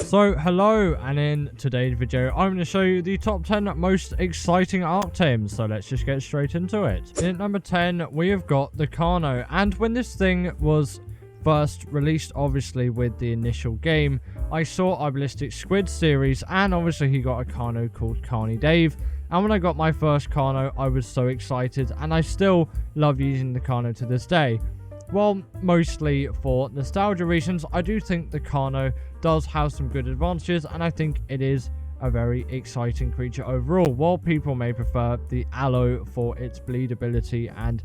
So hello, and in today's video I'm going to show you the top 10 most exciting Ark Tames, so let's just get straight into it. In number 10 we have got the Carno, and when this thing was first released, obviously with the initial game, I saw our Ballistic Squid series, and obviously he got a Carno called Carny Dave, and when I got my first Carno I was so excited, and I still love using the Carno to this day. Well, mostly for nostalgia reasons, I do think the Carno does have some good advantages, and I think it is a very exciting creature overall. While people may prefer the Aloe for its bleed ability and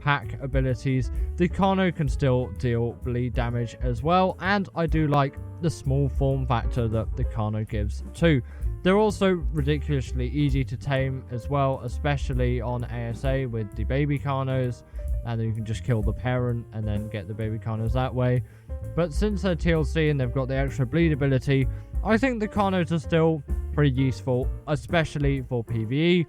pack abilities, the Carno can still deal bleed damage as well, and I do like the small form factor that the Carno gives too. They're also ridiculously easy to tame as well, especially on ASA with the baby Carnos, and then you can just kill the parent and then get the baby Carnos that way. But since they're TLC and they've got the extra bleed ability, I think the Carnos are still pretty useful, especially for PvE.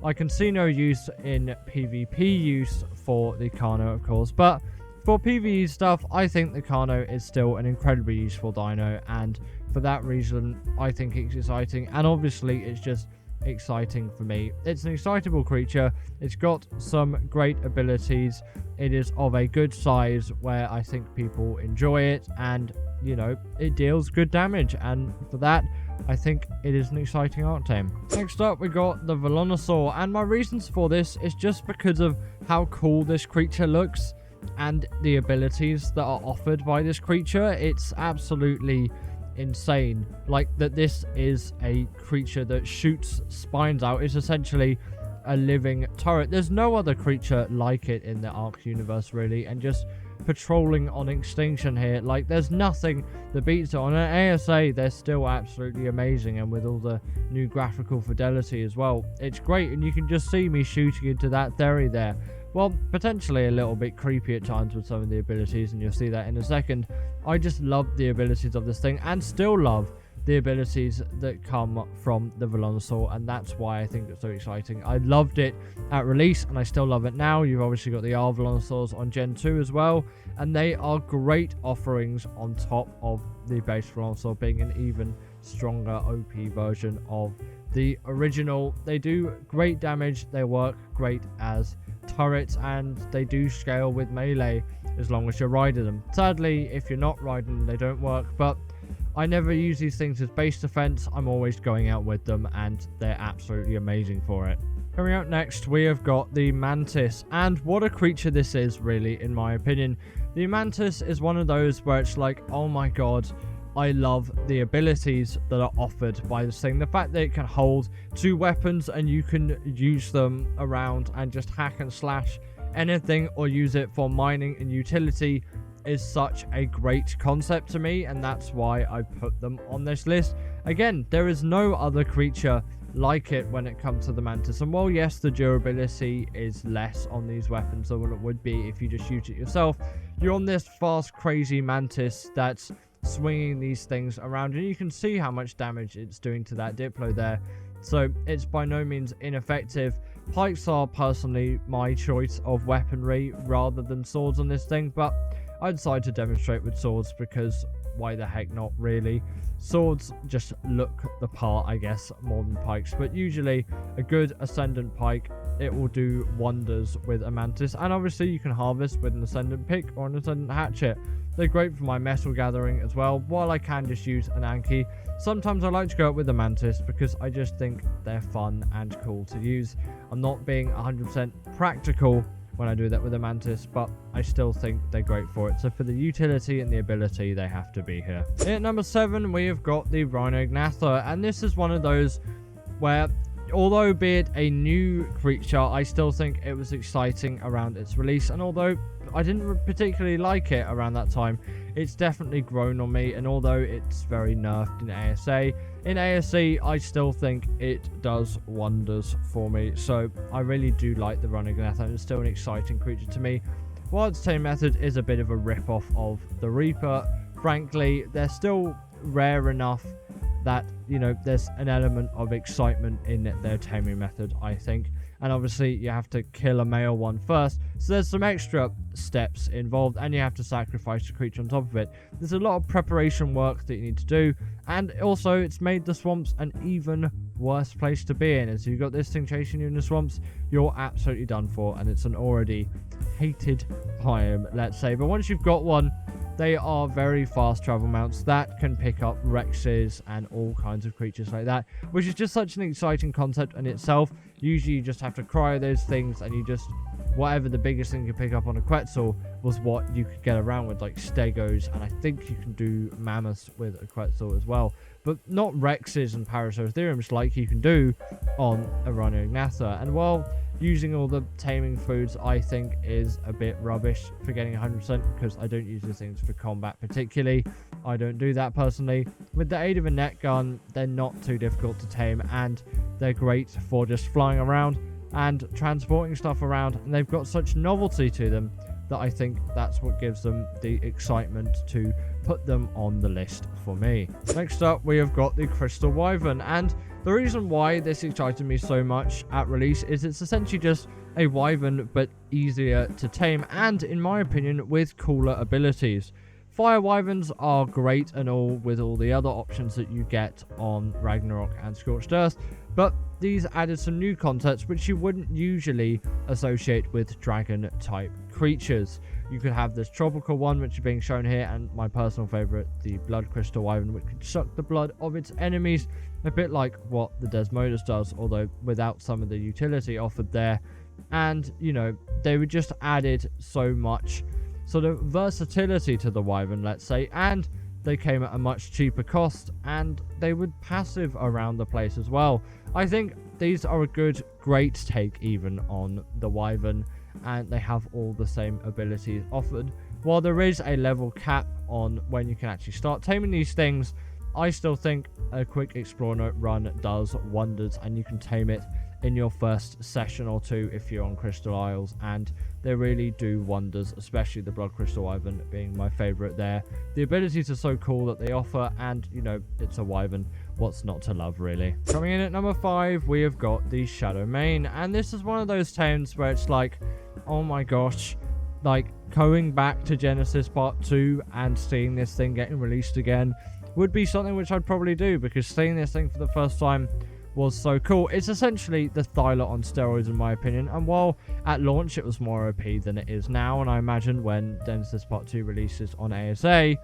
I can see no use in PvP use for the Carno, of course, but for PvE stuff, I think the Carno is still an incredibly useful dino, and for that reason, I think it's exciting, and obviously it's just exciting for me. It's an excitable creature, it's got some great abilities, it is of a good size where I think people enjoy it, and you know, it deals good damage, and for that I think it is an exciting Ark Tame. Next up we got the Vonaur, and my reasons for this is just because of how cool this creature looks and the abilities that are offered by this creature. It's absolutely insane, like that this is a creature that shoots spines out. It's essentially a living turret. There's no other creature like it in the Ark universe really, and just patrolling on extinction here, like there's nothing that beats it. On an ASA they're still absolutely amazing, and with all the new graphical fidelity as well, it's great. And you can just see me shooting into that theory there. Well, potentially a little bit creepy at times with some of the abilities, and you'll see that in a second. I just love the abilities of this thing, and still love the abilities that come from the Vonaur, and that's why I think it's so exciting. I loved it at release, and I still love it now. You've obviously got the R Vonaurs on Gen 2 as well, and they are great offerings on top of the base Vonaur being an even stronger OP version of the original. They do great damage, they work great as turrets, and they do scale with melee as long as you're riding them. Sadly, if you're not riding them, they don't work, but I never use these things as base defense. I'm always going out with them, and they're absolutely amazing for it. Coming out next, we have got the Mantis, and what a creature this is, really, in my opinion. The Mantis is one of those where it's like, oh my god, I love the abilities that are offered by this thing. The fact that it can hold two weapons and you can use them around and just hack and slash anything, or use it for mining and utility, is such a great concept to me, and that's why I put them on this list. Again, there is no other creature like it when it comes to the Mantis, and while yes, the durability is less on these weapons than what it would be if you just shoot it yourself, you're on this fast, crazy Mantis that's swinging these things around, and you can see how much damage it's doing to that Diplo there, so it's by no means ineffective. Pikes are personally my choice of weaponry rather than swords on this thing, but I decided to demonstrate with swords because why the heck not, really. Swords just look the part, I guess, more than pikes, but usually a good ascendant pike, it will do wonders with a Mantis, and obviously you can harvest with an ascendant pick or an ascendant hatchet. They're great for my metal gathering as well, while I can just use an Anki. Sometimes I like to go out with the Mantis because I just think they're fun and cool to use. I'm not being 100% practical when I do that with a Mantis, but I still think they're great for it. So for the utility and the ability, they have to be here. At number 7, we have got the Rhino, and this is one of those where, although be it a new creature, I still think it was exciting around its release, and although I didn't particularly like it around that time, it's definitely grown on me, and although it's very nerfed in ASA, I still think it does wonders for me. So I really do like the Rhino, and it's still an exciting creature to me. While its tame method is a bit of a rip-off of the Reaper, frankly, they're still rare enough that, you know, there's an element of excitement in their taming method, I think. and obviously you have to kill a male one first, so there's some extra steps involved, and you have to sacrifice the creature on top of it. There's a lot of preparation work that you need to do, and also it's made the swamps an even worse place to be in. As you've got this thing chasing you in the swamps, you're absolutely done for, and it's an already hated biome, let's say. But once you've got one, they are very fast travel mounts that can pick up Rexes and all kinds of creatures like that, which is just such an exciting concept in itself. Usually you just have to cryo those things, and you just, whatever the biggest thing you could pick up on a Quetzal was what you could get around with, like Stegos, and I think you can do Mammoths with a Quetzal as well, but not Rexes and Parasauritheriums like you can do on a Rhino Ignatha. And while using all the taming foods, I think, is a bit rubbish for getting 100%, because I don't use these things for combat particularly. I don't do that personally. With the aid of a net gun, they're not too difficult to tame, and they're great for just flying around and transporting stuff around, and they've got such novelty to them that I think that's what gives them the excitement to put them on the list for me. Next up, we have got the Crystal Wyvern, and the reason why this excited me so much at release is it's essentially just a wyvern, but easier to tame, and in my opinion, with cooler abilities. Fire wyverns are great and all with all the other options that you get on Ragnarok and Scorched Earth, but these added some new concepts which you wouldn't usually associate with dragon type creatures. You could have this tropical one, which is being shown here, and my personal favorite, the Blood Crystal Wyvern, which could suck the blood of its enemies, a bit like what the Desmodus does, although without some of the utility offered there. And, you know, they were just added so much sort of versatility to the Wyvern, let's say, and they came at a much cheaper cost, and they would passive around the place as well. I think these are a great take even on the Wyvern, and they have all the same abilities offered. While there is a level cap on when you can actually start taming these things, I still think a quick Explore run does wonders, and you can tame it in your first session or two if you're on Crystal Isles, and they really do wonders, especially the Blood Crystal Wyvern being my favorite there. The abilities are so cool that they offer, and, you know, it's a Wyvern. What's not to love, really? Coming in at number 5, we have got the Shadow Mane, and this is one of those tames where it's like, oh my gosh, like going back to Genesis Part 2 and seeing this thing getting released again would be something which I'd probably do, because seeing this thing for the first time was so cool. It's essentially the Thyla on steroids, in my opinion, and while at launch it was more OP than it is now, and I imagine when Genesis Part 2 releases on ASA,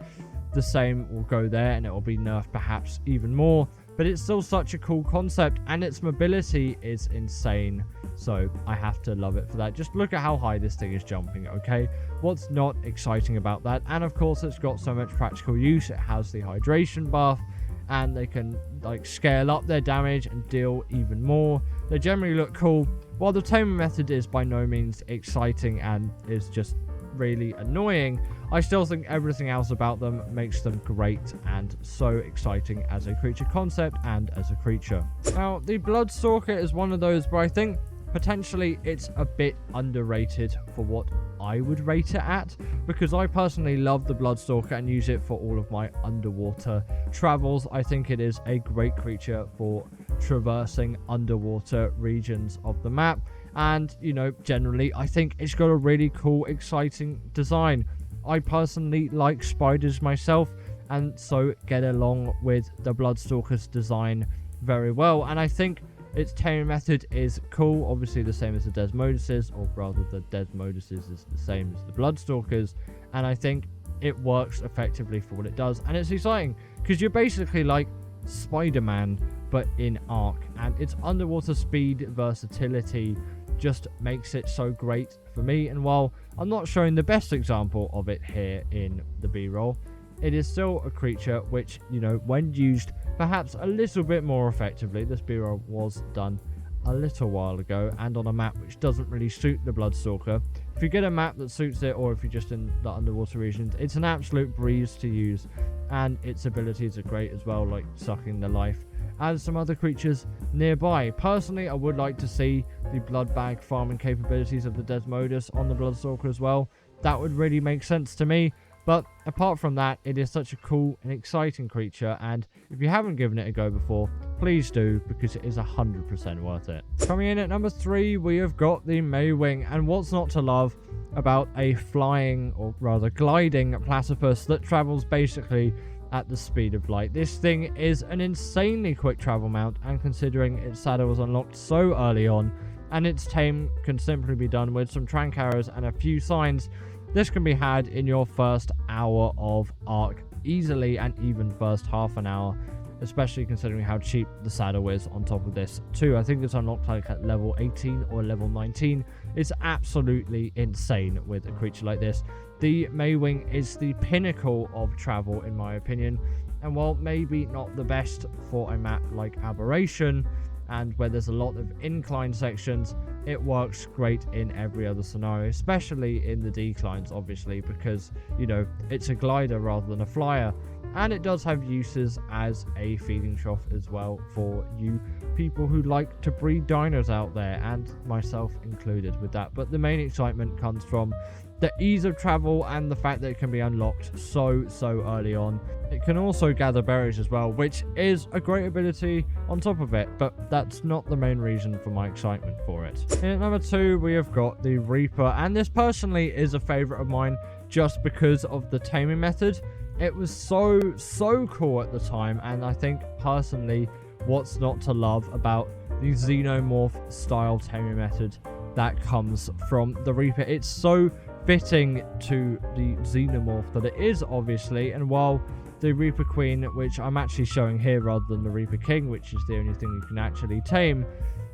the same will go there, and it will be nerfed perhaps even more, but it's still such a cool concept, and its mobility is insane, so I have to love it for that. Just look at how high this thing is jumping, okay? What's not exciting about that? And of course, it's got so much practical use. It has the hydration buff, and they can like scale up their damage and deal even more. They generally look cool. While the taming method is by no means exciting and is just really annoying, I still think everything else about them makes them great and so exciting as a creature concept and as a creature. Now, the Bloodstalker is one of those where I think potentially it's a bit underrated for what I would rate it at, because I personally love the Bloodstalker and use it for all of my underwater travels. I think it is a great creature for traversing underwater regions of the map, and, you know, generally I think it's got a really cool, exciting design. I personally like spiders myself, and so get along with the Bloodstalker's design very well, and I think its taming method is cool, obviously the same as the Desmodus's, or rather the Desmodus's is the same as the Bloodstalker's, and I think it works effectively for what it does, and it's exciting, because you're basically like Spider-Man, but in Ark, and its underwater speed versatility just makes it so great for me, and while I'm not showing the best example of it here in the B-roll, it is still a creature which, you know, when used perhaps a little bit more effectively, this B-roll was done a little while ago, and on a map which doesn't really suit the Bloodstalker. If you get a map that suits it, or if you're just in the underwater regions, it's an absolute breeze to use, and its abilities are great as well, like sucking the life and some other creatures nearby. Personally, I would like to see the blood bag farming capabilities of the Desmodus on the Bloodstalker as well. That would really make sense to me. But apart from that, it is such a cool and exciting creature, and if you haven't given it a go before, please do, because it is 100% worth it. Coming in at number 3, we have got the Mwing, and what's not to love about a flying, or rather gliding, platypus that travels basically at the speed of light. This thing is an insanely quick travel mount, and considering its saddle was unlocked so early on, and its tame can simply be done with some trank arrows and a few signs, this can be had in your first hour of Ark easily, and even first half an hour, especially considering how cheap the saddle is on top of this too. I think it's unlocked like at level 18 or level 19. It's absolutely insane with a creature like this. The Mwing is the pinnacle of travel in my opinion, and while maybe not the best for a map like Aberration, and where there's a lot of incline sections, it works great in every other scenario, especially in the declines, obviously, because, you know, it's a glider rather than a flyer. And it does have uses as a feeding trough as well for you people who like to breed dinos out there, and myself included with that. But the main excitement comes from the ease of travel and the fact that it can be unlocked so early on. It can also gather berries as well, which is a great ability on top of it, but that's not the main reason for my excitement for it. In at number 2, we have got the Reaper, and this personally is a favorite of mine just because of the taming method. It was so cool at the time, and I think personally what's not to love about the xenomorph style taming method that comes from the Reaper. It's so fitting to the xenomorph that it is, obviously, and while the Reaper Queen, which I'm actually showing here rather than the Reaper King, which is the only thing you can actually tame,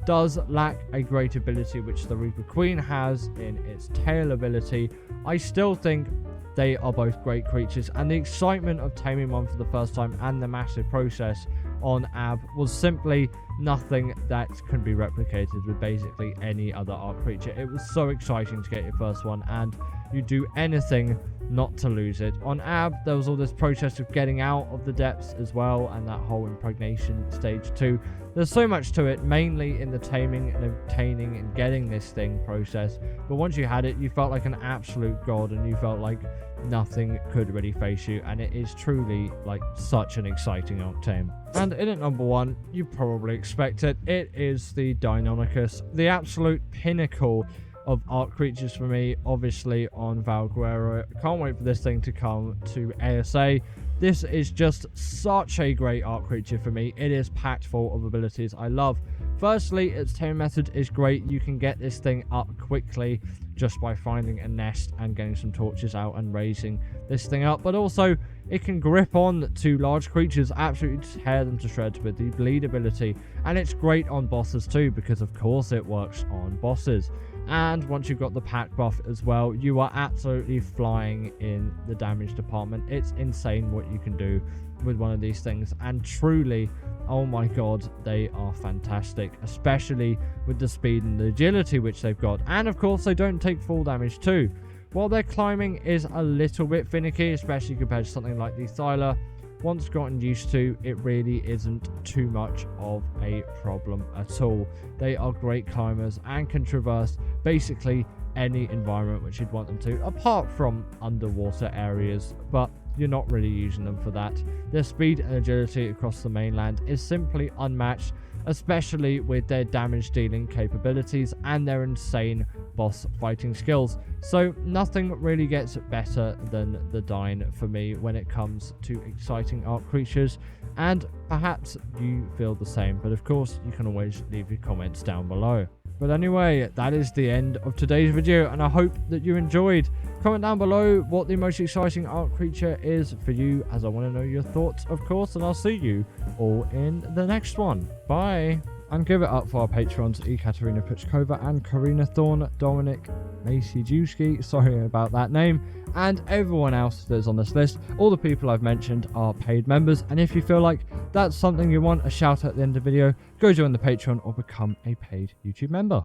does lack a great ability which the Reaper Queen has in its tail ability, I still think they are both great creatures, and the excitement of taming one for the first time and the massive process on Ab was simply nothing that can be replicated with basically any other Ark creature. It was so exciting to get your first one, and you do anything not to lose it. On Ab, there was all this process of getting out of the depths as well, and that whole impregnation stage too. There's so much to it, mainly in the taming and obtaining and getting this thing process, but once you had it, you felt like an absolute god, and you felt like nothing could really face you, and it is truly like such an exciting Ark tame. And in at number 1, you probably expect it, it is the Deinonychus, the absolute pinnacle of Ark creatures for me, obviously on Valguero. Can't wait for this thing to come to ASA. This is just such a great Ark creature for me. It is packed full of abilities I love. Firstly, its taming method is great. You can get this thing up quickly just by finding a nest and getting some torches out and raising this thing up. But also, it can grip on to large creatures, absolutely tear them to shreds with the bleed ability. And it's great on bosses too, because of course it works on bosses. And once you've got the pack buff as well, you are absolutely flying in the damage department. It's insane what you can do with one of these things, and truly, oh my god, they are fantastic, especially with the speed and the agility which they've got. And of course, they don't take full damage too. While their climbing is a little bit finicky, especially compared to something like the Thyla, once gotten used to, it really isn't too much of a problem at all. They are great climbers and can traverse basically any environment which you'd want them to, apart from underwater areas, but you're not really using them for that. Their speed and agility across the mainland is simply unmatched, especially with their damage dealing capabilities and their insane boss fighting skills. So nothing really gets better than the Dine for me when it comes to exciting Ark creatures, and perhaps you feel the same, but of course you can always leave your comments down below. But anyway, that is the end of today's video, and I hope that you enjoyed. Comment down below what the most exciting Ark creature is for you, as I want to know your thoughts, of course, and I'll see you all in the next one. Bye! And give it up for our patrons, Ekaterina Puchkova and Karina Thorne, Dominic Macy-Jewski, sorry about that name, and everyone else that's on this list. All the people I've mentioned are paid members, and if you feel like that's something you want a shout out at the end of the video, go join the Patreon or become a paid YouTube member.